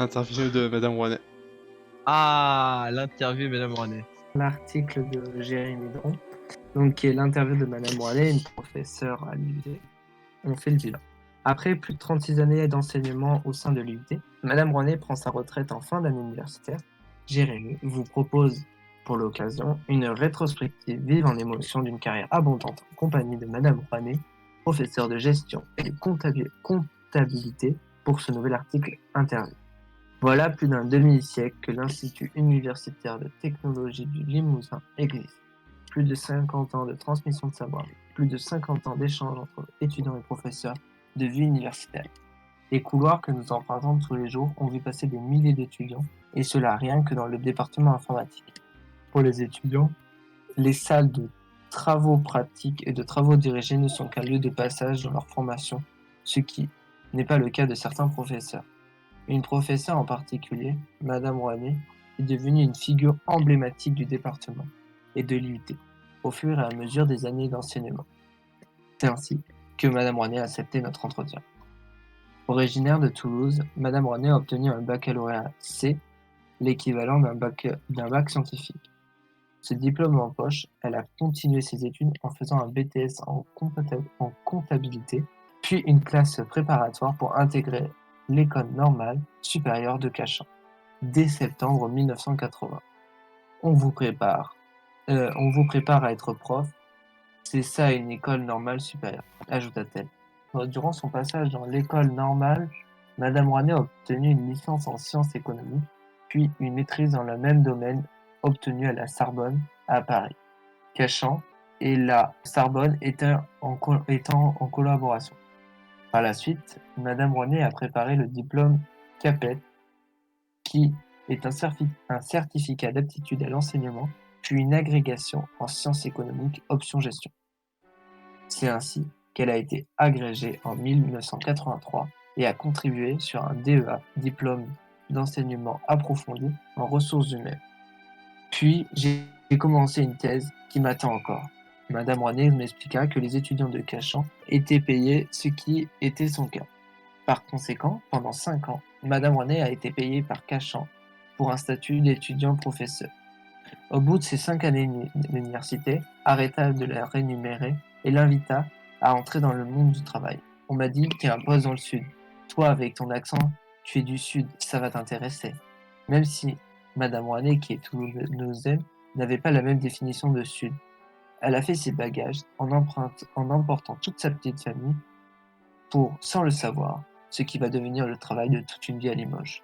Interview de Madame Rouanet. Ah, l'interview, Madame René. L'article de Jérémy Dron, donc qui est l'interview de Madame Rouanet, une professeure à l'UT. On fait le bilan. Après plus de 36 années d'enseignement au sein de l'UT, Madame Rouanet prend sa retraite en fin d'année universitaire. Jérémy vous propose pour l'occasion une rétrospective vive en émotion d'une carrière abondante en compagnie de Madame Rouanet, professeure de gestion et de comptabilité pour ce nouvel article interview. Voilà plus d'un demi-siècle que l'Institut universitaire de technologie du Limousin existe. Plus de 50 ans de transmission de savoir, plus de 50 ans d'échanges entre étudiants et professeurs de vie universitaire. Les couloirs que nous empruntons tous les jours ont vu passer des milliers d'étudiants, et cela rien que dans le département informatique. Pour les étudiants, les salles de travaux pratiques et de travaux dirigés ne sont qu'un lieu de passage dans leur formation, ce qui n'est pas le cas de certains professeurs. Une professeure en particulier, Madame Rouanet, est devenue une figure emblématique du département et de l'UT au fur et à mesure des années d'enseignement. C'est ainsi que Madame Rouanet a accepté notre entretien. Originaire de Toulouse, Madame Rouanet a obtenu un baccalauréat C, l'équivalent d'un bac scientifique. Ce diplôme en poche, elle a continué ses études en faisant un BTS en comptabilité, puis une classe préparatoire pour intégrer l'École normale supérieure de Cachan, dès septembre 1980. On vous prépare à être prof, c'est ça une école normale supérieure, ajouta-t-elle. Durant son passage dans l'école normale, Madame Rouanet a obtenu une licence en sciences économiques, puis une maîtrise dans le même domaine obtenue à la Sorbonne, à Paris. Cachan et la Sorbonne étant en collaboration. Par la suite, Madame Rouanet a préparé le diplôme CAPET, qui est un certificat d'aptitude à l'enseignement, puis une agrégation en sciences économiques option gestion. C'est ainsi qu'elle a été agrégée en 1983 et a contribué sur un DEA, diplôme d'enseignement approfondi en ressources humaines. Puis j'ai commencé une thèse qui m'attend encore. Madame Rouanet m'expliqua que les étudiants de Cachan étaient payés, ce qui était son cas. Par conséquent, pendant 5 ans, Madame Rouanet a été payée par Cachan pour un statut d'étudiant-professeur. Au bout de ces 5 années d'université, arrêta de la rémunérer et l'invita à entrer dans le monde du travail. On m'a dit qu'il y a un poste dans le sud. Toi, avec ton accent, tu es du sud, ça va t'intéresser. Même si Madame Rouanet, qui est toulousaine, n'avait pas la même définition de sud. Elle a fait ses bagages en emportant toute sa petite famille pour, sans le savoir, ce qui va devenir le travail de toute une vie à Limoges.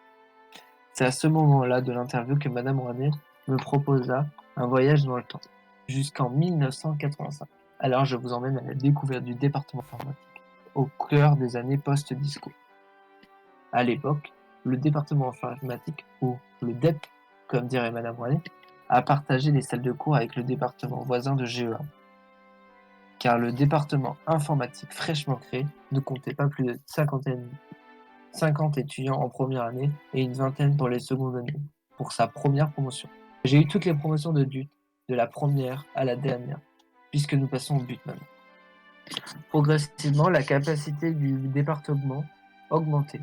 C'est à ce moment-là de l'interview que Madame Rouanet me proposa un voyage dans le temps, jusqu'en 1985. Alors je vous emmène à la découverte du département informatique, au cœur des années post-disco. À l'époque, le département informatique, ou le DEP, comme dirait Madame Rouanet, a partagé les salles de cours avec le département voisin de GEA. Car le département informatique fraîchement créé ne comptait pas plus de 50 étudiants en première année et une vingtaine pour les secondes années, pour sa première promotion. J'ai eu toutes les promotions de DUT, de la première à la dernière, puisque nous passons au but maintenant. Progressivement, la capacité du département augmentait.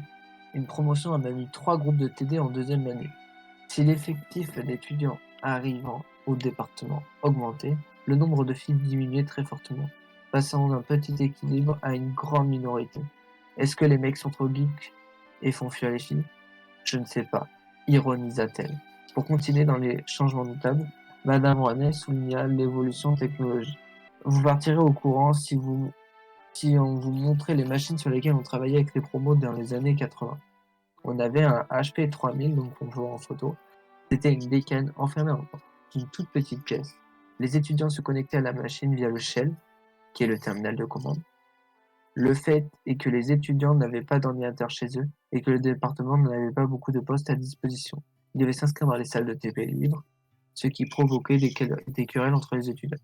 Une promotion a même eu 3 groupes de TD en deuxième année. Si l'effectif d'étudiants arrivant au département augmentait, le nombre de filles diminuait très fortement, passant d'un petit équilibre à une grande minorité. Est-ce que les mecs sont trop geeks et font fuir les filles? Je ne sais pas, ironisa-t-elle. Pour continuer dans les changements notables, Madame Rouanet souligna l'évolution technologique. Vous partirez au courant si on vous montrait les machines sur lesquelles on travaillait avec les promos dans les années 80. On avait un HP 3000, donc on voit en photo. C'était une bécane enfermée dans une toute petite pièce. Les étudiants se connectaient à la machine via le shell, qui est le terminal de commande. Le fait est que les étudiants n'avaient pas d'ordinateur chez eux et que le département n'avait pas beaucoup de postes à disposition. Ils devaient s'inscrire dans les salles de TP libres, ce qui provoquait des querelles entre les étudiants.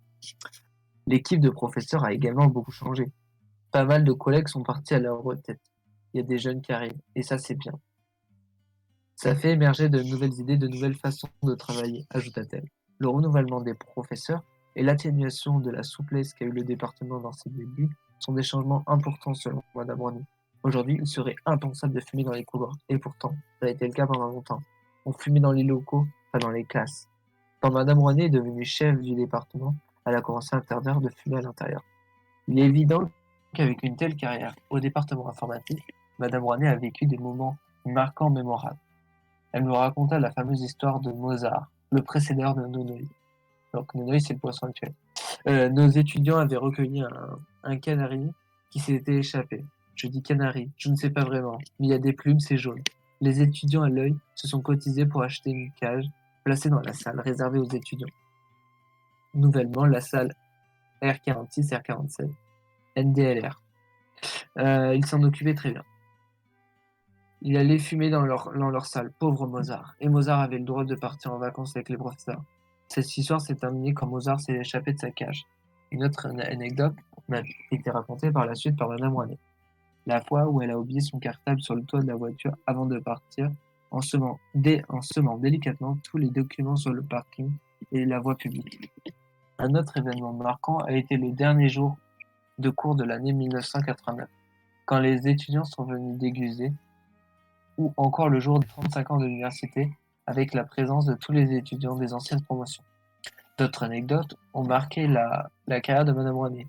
L'équipe de professeurs a également beaucoup changé. Pas mal de collègues sont partis à leur retraite. Il y a des jeunes qui arrivent, et ça c'est bien. Ça fait émerger de nouvelles idées, de nouvelles façons de travailler, ajouta-t-elle. Le renouvellement des professeurs et l'atténuation de la souplesse qu'a eu le département dans ses débuts sont des changements importants selon Madame Rouanet. Aujourd'hui, il serait impensable de fumer dans les couloirs. Et pourtant, ça a été le cas pendant longtemps. On fumait dans les locaux, pas dans les classes. Quand Madame Rouanet est devenue chef du département, elle a commencé à interdire de fumer à l'intérieur. Il est évident qu'avec une telle carrière au département informatique, Madame Rouanet a vécu des moments marquants, mémorables. Elle me raconta la fameuse histoire de Mozart, le précédent de Nonoï. Donc Nonoï, c'est le poisson actuel. Nos étudiants avaient recueilli un canari qui s'était échappé. Je dis canari, je ne sais pas vraiment, mais il y a des plumes, c'est jaune. Les étudiants à l'œil se sont cotisés pour acheter une cage placée dans la salle réservée aux étudiants. Nouvellement, la salle R46, R47, NDLR. Ils s'en occupaient très bien. Il allait fumer dans leur salle, pauvre Mozart. Et Mozart avait le droit de partir en vacances avec les professeurs. Cette histoire s'est terminée quand Mozart s'est échappé de sa cage. Une autre anecdote m'a été racontée par la suite par Madame Rouanet. La fois où elle a oublié son cartable sur le toit de la voiture avant de partir, en semant délicatement tous les documents sur le parking et la voie publique. Un autre événement marquant a été le dernier jour de cours de l'année 1989, quand les étudiants sont venus déguiser, ou encore le jour des 35 ans de l'université, avec la présence de tous les étudiants des anciennes promotions. D'autres anecdotes ont marqué la carrière de Madame Rouanet,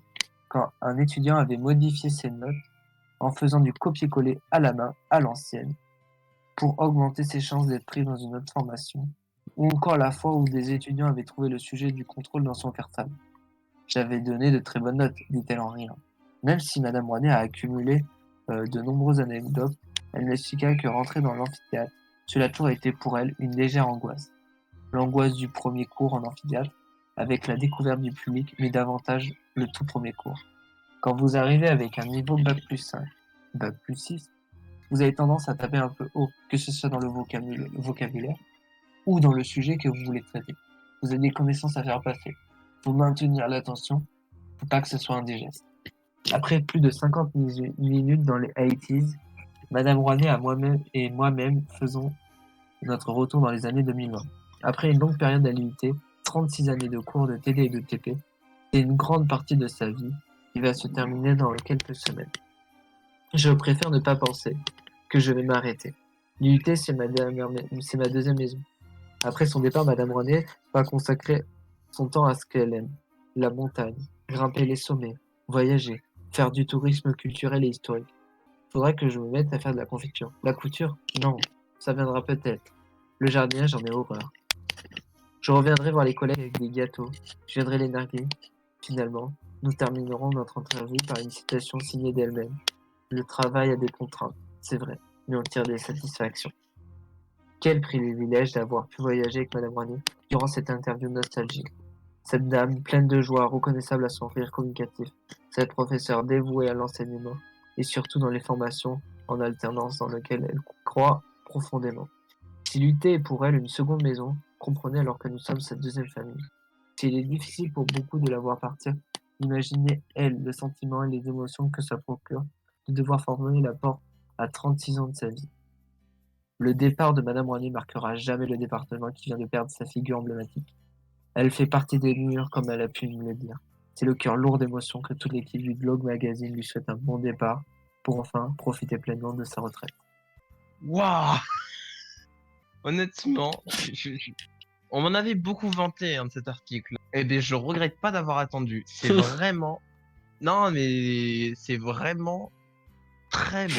quand un étudiant avait modifié ses notes en faisant du copier-coller à la main, à l'ancienne, pour augmenter ses chances d'être pris dans une autre formation, ou encore la fois où des étudiants avaient trouvé le sujet du contrôle dans son cartable. J'avais donné de très bonnes notes, dit-elle en riant. Même si Madame Rouanet a accumulé de nombreuses anecdotes, elle m'expliqua que rentrer dans l'amphithéâtre, cela a toujours été pour elle une légère angoisse. L'angoisse du premier cours en amphithéâtre, avec la découverte du public, mais davantage le tout premier cours. Quand vous arrivez avec un niveau Bac plus 5, Bac plus 6, vous avez tendance à taper un peu haut, que ce soit dans le vocabulaire ou dans le sujet que vous voulez traiter. Vous avez des connaissances à faire passer. Pour maintenir l'attention, faut pas que ce soit indigeste. Après plus de 50 minutes dans les 80s, Madame Rouanet et moi-même faisons notre retour dans les années 2020. Après une longue période à l'IUT, 36 années de cours de TD et de TP, et une grande partie de sa vie qui va se terminer dans quelques semaines. Je préfère ne pas penser que je vais m'arrêter. L'IUT, c'est ma deuxième maison. Après son départ, Madame Rouanet va consacrer son temps à ce qu'elle aime, la montagne, grimper les sommets, voyager, faire du tourisme culturel et historique. Faudrait que je me mette à faire de la confiture. La couture? Non, ça viendra peut-être. Le jardinage, j'en ai horreur. Je reviendrai voir les collègues avec des gâteaux. Je viendrai les narguer. Finalement, nous terminerons notre interview par une citation signée d'elle-même. Le travail a des contraintes, c'est vrai, mais on tire des satisfactions. Quel privilège d'avoir pu voyager avec Madame Rouanet durant cette interview nostalgique. Cette dame, pleine de joie, reconnaissable à son rire communicatif. Cette professeure dévouée à l'enseignement et surtout dans les formations en alternance dans lesquelles elle croit profondément. Si l'UT est pour elle une seconde maison, comprenez alors que nous sommes sa deuxième famille. S'il est difficile pour beaucoup de la voir partir, imaginez elle, le sentiment et les émotions que ça procure de devoir former la porte à 36 ans de sa vie. Le départ de Madame Rouanet marquera jamais le département qui vient de perdre sa figure emblématique. Elle fait partie des murs comme elle a pu nous le dire. C'est le cœur lourd d'émotions que toute l'équipe du Blog Magazine lui souhaite un bon départ pour enfin profiter pleinement de sa retraite. Waouh. Honnêtement, on m'en avait beaucoup vanté de cet article. Eh bien, je regrette pas d'avoir attendu. C'est vraiment... Non, mais c'est vraiment très beau.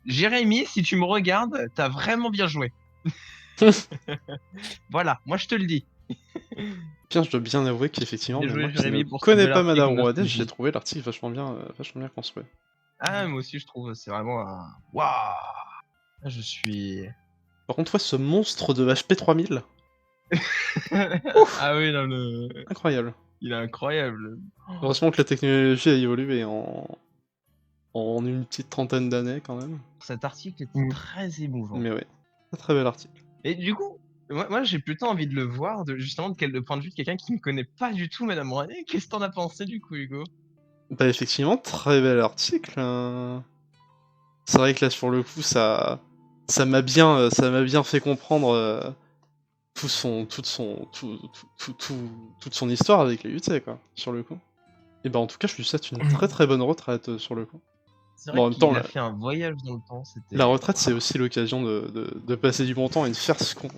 Jérémy, si tu me regardes, t'as vraiment bien joué. Voilà, moi je te le dis. Bien, je dois bien avouer qu'effectivement, Bien mais joué, moi qui Jérémy, ne pour ce connais bel pas article Madame Rouanet, nostalgie. j'ai trouvé l'article vachement bien construit. Ah, moi aussi je trouve, c'est vraiment un... Waouh. Je suis... Par contre, ouais, ce monstre de HP 3000, Ah oui, non, incroyable. il est incroyable. Heureusement que la technologie a évolué en une petite trentaine d'années quand même. Cet article est très émouvant. Mais ouais, très très bel article. Et du coup, moi j'ai plutôt envie de le voir, justement de point de vue de quelqu'un qui ne connaît pas du tout Madame Rouanet. Qu'est-ce que t'en as pensé du coup, Hugo? Bah effectivement, très bel article. C'est vrai que là sur le coup, ça m'a bien fait comprendre toute son histoire avec les UT quoi, sur le coup. Et bah en tout cas, je lui souhaite une très très bonne retraite sur le coup. C'est Bon, en vrai même temps, qu'il a là- fait un voyage dans le temps, c'était... La retraite, c'est aussi l'occasion de passer du bon temps et de faire ce qu'on.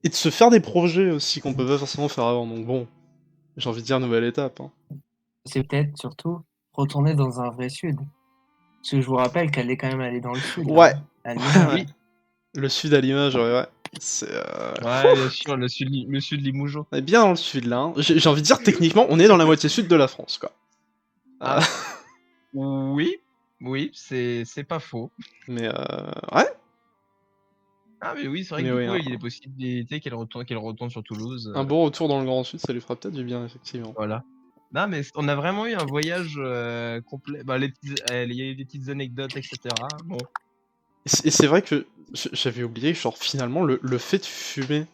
Et de se faire des projets aussi qu'on peut pas forcément faire avant. Donc bon, j'ai envie de dire nouvelle étape. Hein. C'est peut-être surtout retourner dans un vrai sud. Parce que je vous rappelle qu'elle est quand même allée dans le sud. Ouais. Là, à Limoges. Oui. Le sud à l'image, ouais. C'est. Ouais, bien sûr, le sud Limougeot. On est bien dans le sud là. Hein. J'ai envie de dire, techniquement, on est dans la moitié sud de la France, quoi. Ah. Oui, oui, c'est pas faux. Mais ouais. Ah mais oui, c'est vrai Mais que du oui, coup, hein. il est possibilité qu'elle retourne sur Toulouse. Un bon retour dans le Grand Sud, ça lui fera peut-être du bien, effectivement. Voilà. Non, mais on a vraiment eu un voyage complet. Bah, il y a eu des petites anecdotes, etc. Bon. Et c'est vrai que j'avais oublié, genre, finalement, le fait de fumer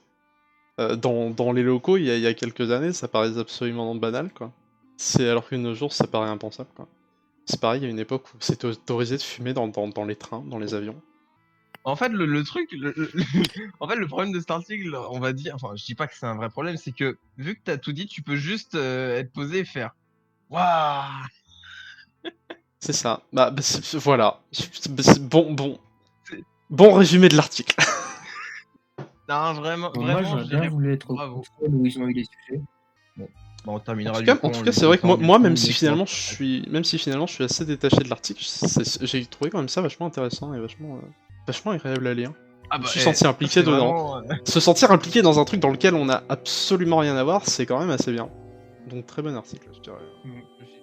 dans les locaux il y a quelques années, ça paraissait absolument banal, quoi. C'est alors que de nos jours, ça paraît impensable, quoi. C'est pareil, il y a une époque où c'était autorisé de fumer dans les trains, dans les avions. En fait, le truc, en fait, le problème de cet article, on va dire, enfin, je dis pas que c'est un vrai problème, c'est que vu que t'as tout dit, tu peux juste être posé et faire. Waouh! C'est ça. Voilà. Bon résumé de l'article. Non, vraiment, Bon, moi, vraiment, j'aurais je bien dirais voulu être au bravo. contrôle où ils ont eu les sujets. Bon, on terminera En du coup. tout cas, lui c'est vrai que moi, souhaitant, du même coup, si une finalement excellente je suis assez détaché de l'article, j'ai trouvé quand même ça vachement intéressant et vachement agréable à lire. Ah Je me bah, suis senti impliqué c'est dedans. vraiment. Se sentir impliqué dans un truc dans lequel on a absolument rien à voir, c'est quand même assez bien. Donc très bon article, je dirais. Je suis